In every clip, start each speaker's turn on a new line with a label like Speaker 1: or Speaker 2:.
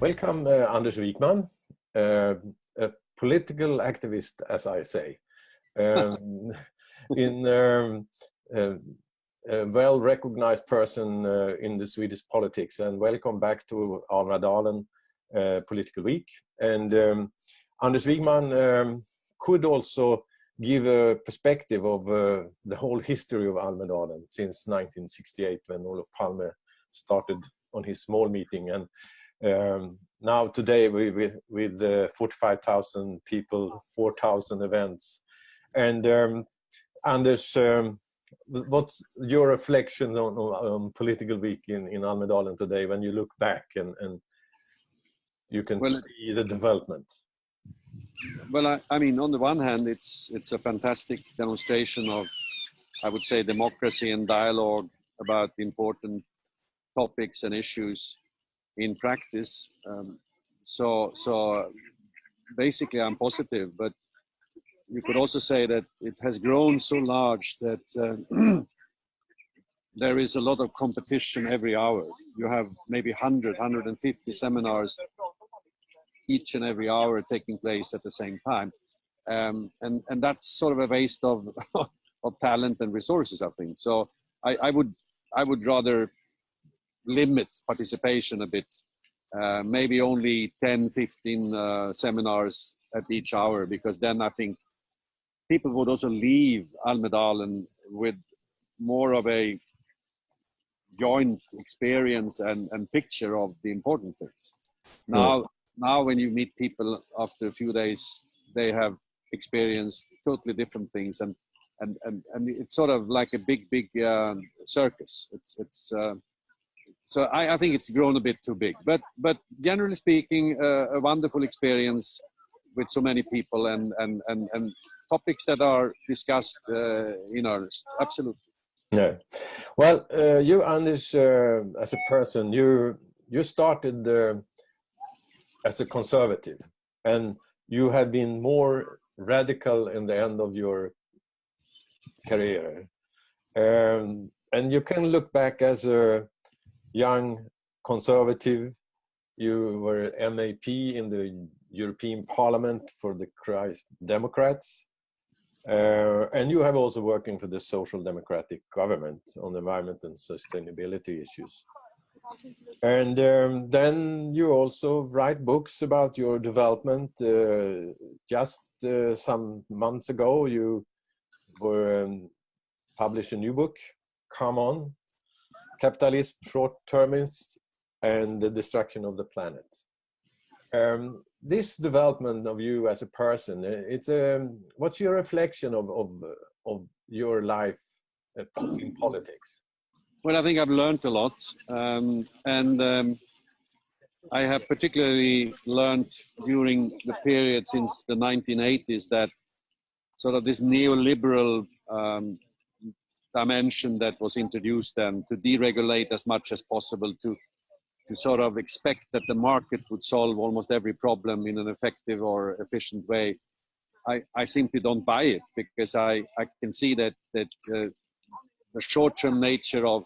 Speaker 1: Welcome, Anders Wijkman, a political activist, as I say, in a well-recognized person in the Swedish politics, and welcome back to Almedalen Political Week. And Anders Wijkman could also give a perspective of the whole history of Almedalen since 1968, when Olof Palme started on his small meeting, and now today with 45,000 people, 4,000 events. And Anders, what's your reflection on Political Week in Almedalen today when you look back and you can see the development?
Speaker 2: Well, I mean, on the one hand, it's a fantastic demonstration of, I would say, democracy and dialogue about important topics and issues in practice. So basically I'm positive, but you could also say that it has grown so large that there is a lot of competition every hour. You have maybe 100, 150 seminars each and every hour taking place at the same time. And that's sort of a waste of talent and resources, I think. So I would rather limit participation a bit, maybe only 10, 15 seminars at each hour, because then I think people would also leave Almedalen with more of a joint experience and picture of the important things. Now when you meet people after a few days, they have experienced totally different things, and it's sort of like a big circus. So I think it's grown a bit too big, but generally speaking, a wonderful experience with so many people and topics that are discussed in earnest. Absolutely.
Speaker 1: Yeah. Well, you, Anders, as a person, you started as a conservative, and you have been more radical in the end of your career, and you can look back as a young conservative. You were MAP in the European Parliament for the Christ Democrats, and you have also working for the Social Democratic government on environment and sustainability issues. And then you also write books about your development. Just some months ago, you were published a new book, Come On, Capitalism, Short-Termism, and the Destruction of the Planet. This development of you as a person, what's your reflection of your life in politics?
Speaker 2: Well, I think I've learned a lot, and I have particularly learned during the period since the 1980s that sort of this neoliberal dimension that was introduced then, to deregulate as much as possible, to sort of expect that the market would solve almost every problem in an effective or efficient way. I simply don't buy it, because I can see that the short-term nature of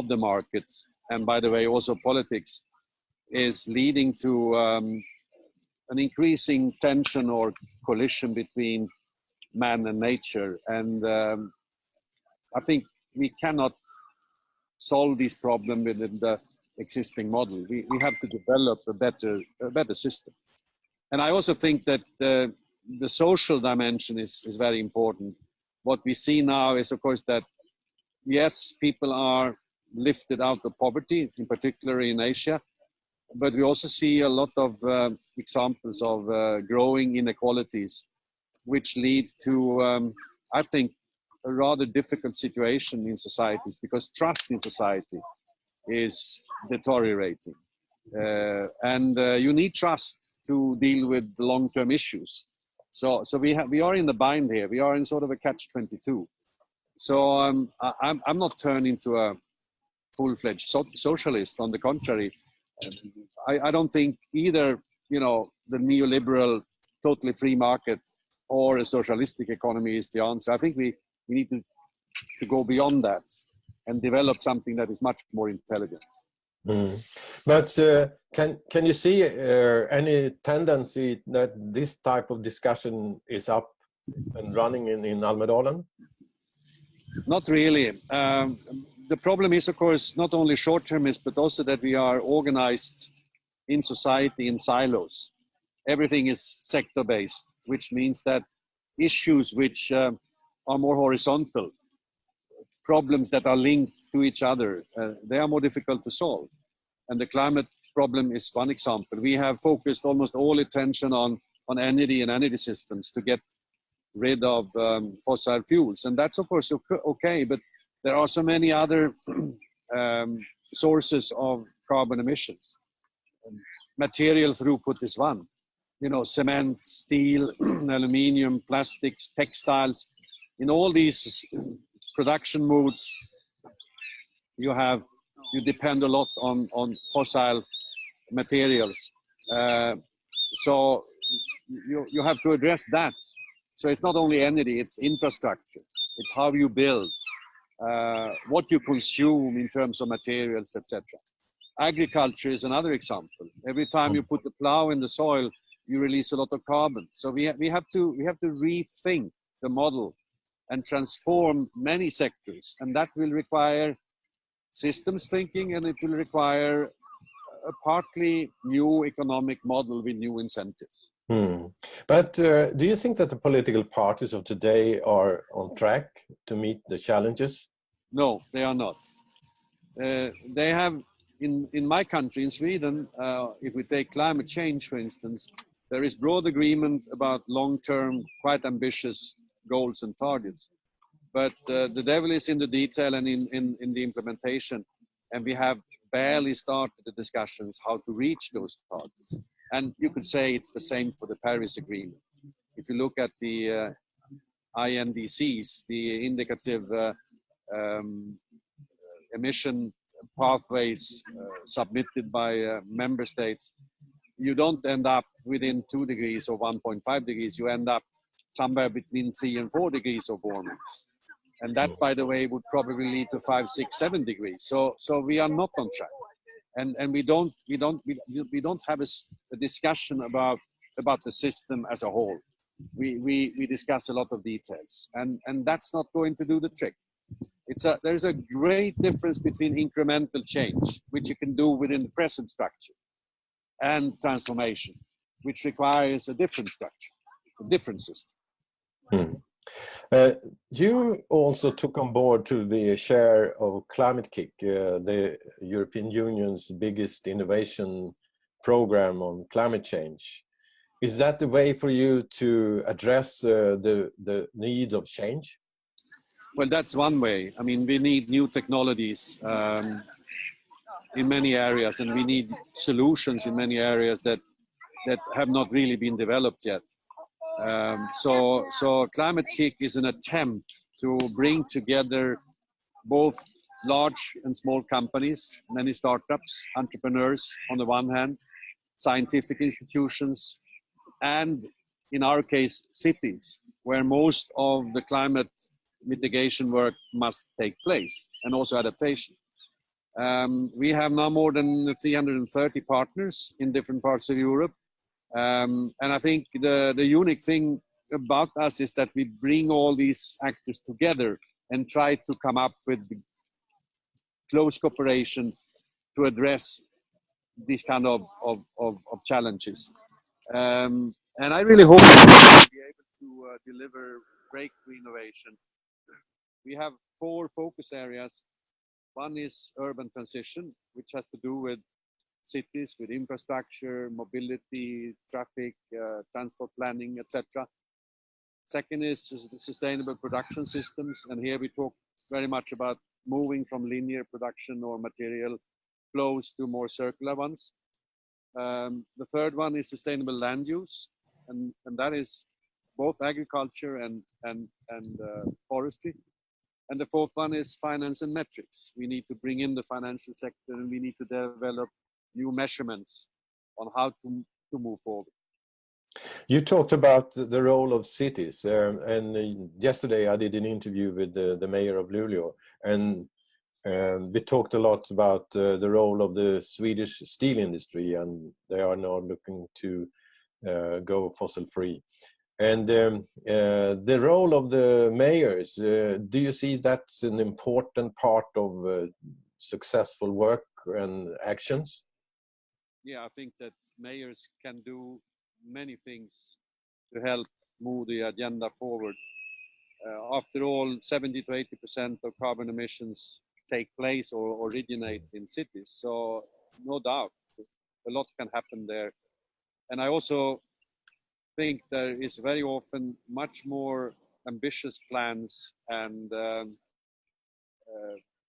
Speaker 2: the markets, and by the way also politics, is leading to an increasing tension or collision between man and nature. And I think we cannot solve this problem within the existing model. We have to develop a better system. And I also think that the social dimension is very important. What we see now is, of course, that yes, people are lifted out of poverty, in particular in Asia, but we also see a lot of examples of growing inequalities, which lead to, I think, a rather difficult situation in societies, because trust in society is deteriorating. And you need trust to deal with the long-term issues. So we are in the bind here. We are in sort of a catch-22. So I'm not turned into a full-fledged socialist. On the contrary, I don't think either, the neoliberal, totally free market or a socialistic economy is the answer. I think we need to go beyond that and develop something that is much more intelligent.
Speaker 1: Mm. But can you see any tendency that this type of discussion is up and running in Almedalen?
Speaker 2: Not really. The problem is, of course, not only short-termist, but also that we are organized in society in silos. Everything is sector-based, which means that issues which are more horizontal, problems that are linked to each other, they are more difficult to solve. And the climate problem is one example. We have focused almost all attention on energy and energy systems to get rid of fossil fuels. And that's, of course, okay, but there are so many other sources of carbon emissions. Material throughput is one. You know, cement, steel, aluminium, plastics, textiles. In all these production modes, you depend a lot on fossil materials. So you have to address that. So it's not only energy, it's infrastructure. It's how you build, what you consume in terms of materials, etc. Agriculture is another example. Every time you put the plow in the soil, you release a lot of carbon. So we have to rethink the model and transform many sectors, and that will require systems thinking, and it will require a partly new economic model with new incentives.
Speaker 1: But do you think that the political parties of today are on track to meet the challenges?
Speaker 2: No, they are not. They have, in my country, in Sweden, if we take climate change, for instance, there is broad agreement about long-term, quite ambitious goals and targets. But the devil is in the detail and in the implementation. And we have barely started the discussions how to reach those targets. And you could say it's the same for the Paris Agreement. If you look at the INDCs, the indicative emission pathways submitted by member states, you don't end up within 2 degrees or 1.5 degrees. You end up somewhere between 3 and 4 degrees of warming. And that, by the way, would probably lead to 5, 6, 7 degrees. So we are not on track. And we don't have a discussion about the system as a whole. We discuss a lot of details, and that's not going to do the trick. There's a great difference between incremental change, which you can do within the present structure, and transformation, which requires a different structure, a different system.
Speaker 1: You also took on board to be a share of Climate Kick, the European Union's biggest innovation program on climate change. Is that the way for you to address the need of change?
Speaker 2: Well, that's one way. I mean, we need new technologies in many areas, and we need solutions in many areas that have not really been developed yet. So Climate Kick is an attempt to bring together both large and small companies, many startups, entrepreneurs on the one hand, scientific institutions, and in our case, cities, where most of the climate mitigation work must take place, and also adaptation. We have now more than 330 partners in different parts of Europe. And I think the unique thing about us is that we bring all these actors together and try to come up with close cooperation to address these kind of challenges. And I really hope we'll be able to deliver breakthrough innovation. We have 4 focus areas. One is urban transition, which has to do with cities, with infrastructure, mobility, traffic, transport planning, etc. Second is sustainable production systems, and here we talk very much about moving from linear production or material flows to more circular ones. The third one is sustainable land use, and that is both agriculture and forestry. And the fourth one is finance and metrics. We need to bring in the financial sector, and we need to develop new measurements on how to move forward.
Speaker 1: You talked about the role of cities, and yesterday I did an interview with the mayor of Luleå, and We talked a lot about the role of the Swedish steel industry, and they are now looking to go fossil free. And the role of the mayors, do you see that's an important part of successful work and actions?
Speaker 2: Yeah, I think that mayors can do many things to help move the agenda forward. After all, 70 to 80% of carbon emissions take place or originate in cities. So no doubt, a lot can happen there. And I also think there is very often much more ambitious plans and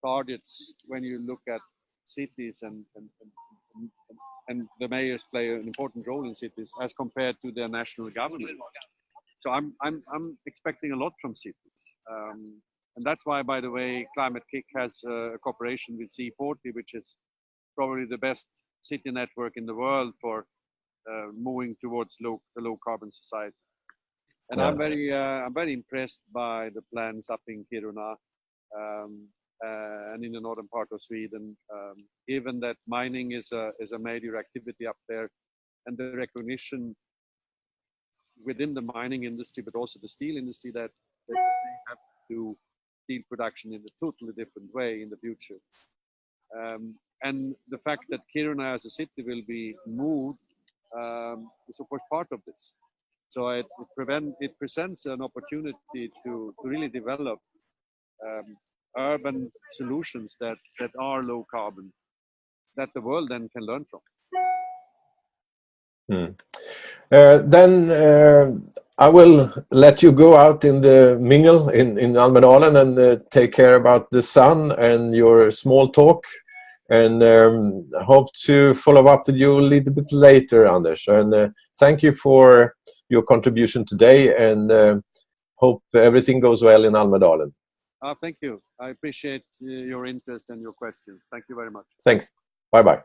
Speaker 2: targets when you look at cities, and the mayors play an important role in cities as compared to their national government. So I'm expecting a lot from cities, and that's why, by the way, Climate Kick has a cooperation with C40, which is probably the best city network in the world for moving towards the low carbon society. And I'm very impressed by the plans up in Kiruna and in the northern part of Sweden. Given that mining is a major activity up there, and the recognition within the mining industry, but also the steel industry, that they have to do steel production in a totally different way in the future. And the fact that Kiruna as a city will be moved is of course part of this. So it presents an opportunity to really develop urban solutions that are low carbon, that the world then can learn from.
Speaker 1: Then I will let you go out in the mingle in Almedalen and take care about the sun and your small talk. And hope to follow up with you a little bit later, Anders. And thank you for your contribution today, and hope everything goes well in Almedalen.
Speaker 2: Thank you. I appreciate your interest and your questions. Thank you very much.
Speaker 1: Thanks. Bye-bye.